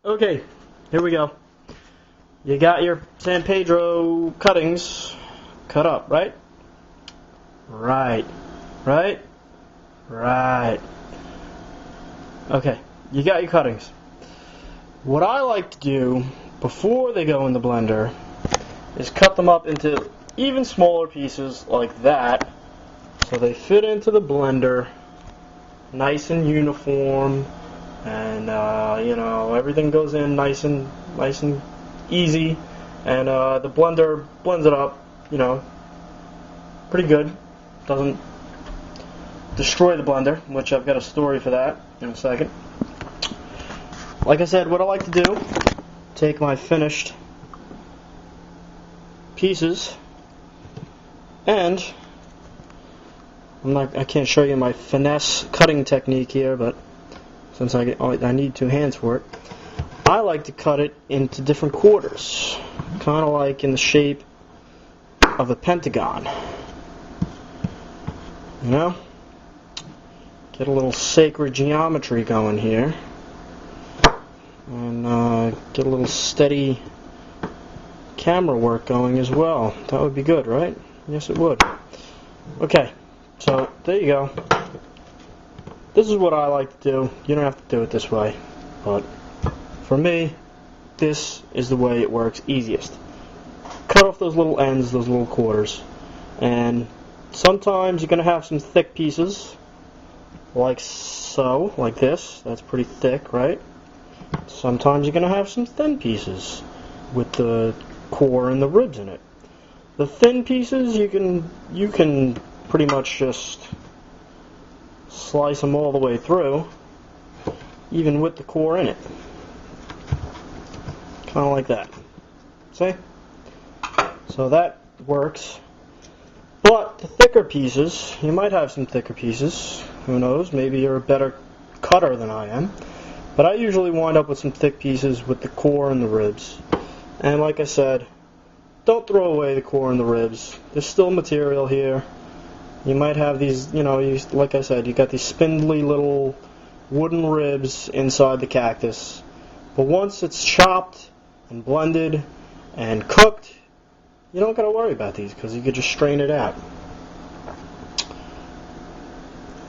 Okay, here we go. You got your San Pedro cuttings cut up, right? Right. Okay, you got your cuttings. What I like to do before they go in the blender is cut them up into even smaller pieces like that, so they fit into the blender nice and uniform, and everything goes in nice and easy, and the blender blends it up, pretty good. Doesn't destroy the blender, which I've got a story for that in a second. Like I said, what I like to do, take my finished pieces, and I can't show you my finesse cutting technique here, but since I need two hands for it, I like to cut it into different quarters, kind of like in the shape of a pentagon. Get a little sacred geometry going here, and get a little steady camera work going as well. That would be good, right? Yes, it would. Okay, so there you go. This is what I like to do. You don't have to do it this way, but for me, this is the way it works easiest. Cut off those little ends, those little quarters, and sometimes you're going to have some thick pieces, like so, like this. That's pretty thick, right? Sometimes you're going to have some thin pieces with the core and the ribs in it. The thin pieces, you can pretty much just slice them all the way through, even with the core in it. Kind of like that. See? So that works. But the thicker pieces, you might have some thicker pieces. Who knows? Maybe you're a better cutter than I am. But I usually wind up with some thick pieces with the core and the ribs. And like I said, don't throw away the core and the ribs. There's still material here. You might have these, like I said, you got these spindly little wooden ribs inside the cactus. But once it's chopped and blended and cooked, you don't got to worry about these because you can just strain it out.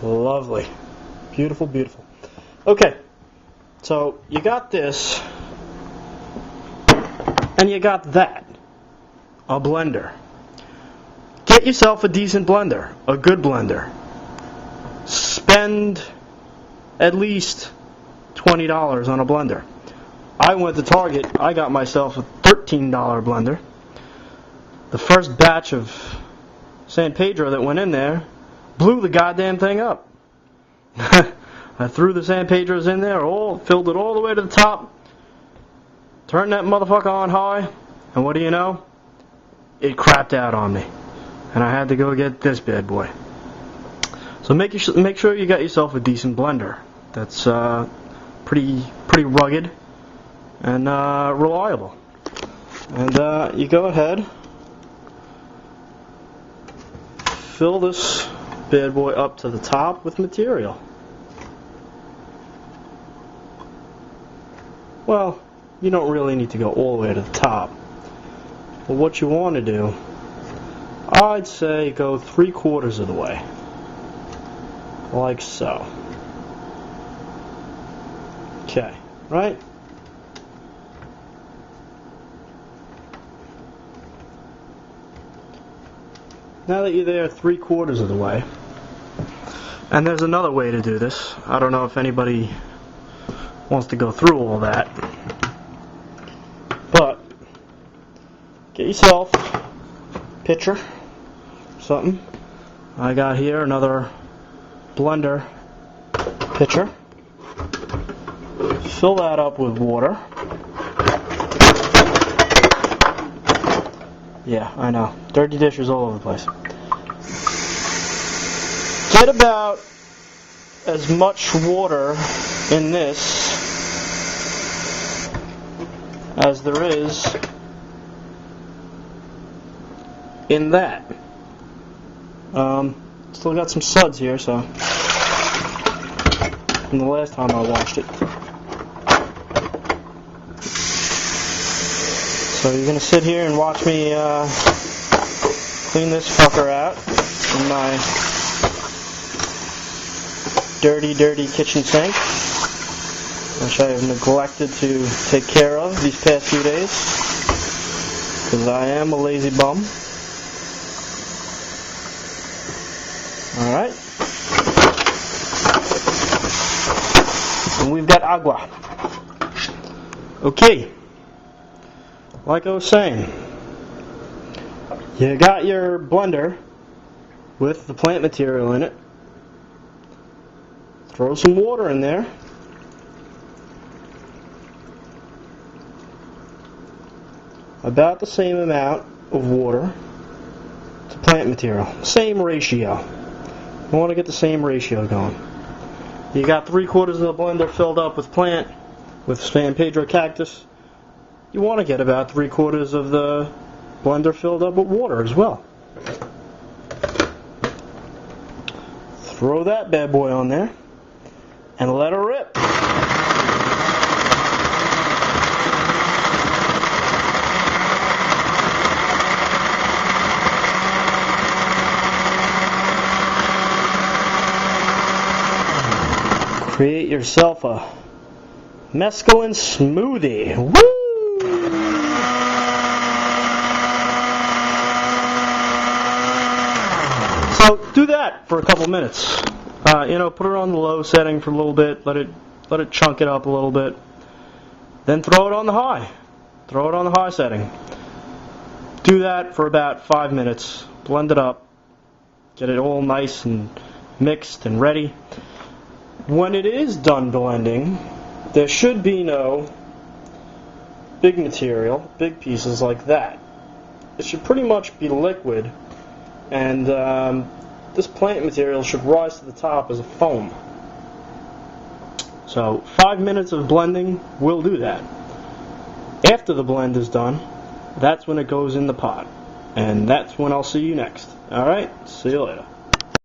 Lovely. Beautiful, beautiful. Okay, so you got this, and you got that. A blender. Get yourself a decent blender, a good blender. Spend at least $20 on a blender. I went to Target, I got myself a $13 blender. The first batch of San Pedro that went in there blew the goddamn thing up. I threw the San Pedros in there, filled it all the way to the top, turned that motherfucker on high, and what do you know? It crapped out on me. And I had to go get this bad boy. So make sure you got yourself a decent blender that's pretty rugged and reliable. And you go ahead, fill this bad boy up to the top with material. Well, you don't really need to go all the way to the top. But what you want to do, I'd say go 3/4 of the way. Like so. Okay, right? Now that you're there 3/4 of the way, and there's another way to do this. I don't know if anybody wants to go through all that, but get yourself a pitcher, something. I got here another blender pitcher. Fill that up with water. Yeah, I know. Dirty dishes all over the place. Get about as much water in this as there is in that. Still got some suds here, so from the last time I washed it. So you're going to sit here and watch me clean this fucker out in my dirty, dirty kitchen sink, which I have neglected to take care of these past few days, because I am a lazy bum. Alright. And we've got agua. Okay. Like I was saying, you got your blender with the plant material in it. Throw some water in there. About the same amount of water to plant material. Same ratio. You want to get the same ratio going. You got 3/4 of the blender filled up with plant, with San Pedro cactus. You want to get about 3/4 of the blender filled up with water as well. Throw that bad boy on there and let her rip. Create yourself a mescaline smoothie. Woo! So do that for a couple minutes. Put it on the low setting for a little bit. Let it chunk it up a little bit. Then throw it on the high. Throw it on the high setting. Do that for about 5 minutes. Blend it up. Get it all nice and mixed and ready. When it is done blending, there should be no big material, big pieces like that. It should pretty much be liquid, and this plant material should rise to the top as a foam. So 5 minutes of blending will do that. After the blend is done, that's when it goes in the pot, and that's when I'll see you next. Alright, see you later.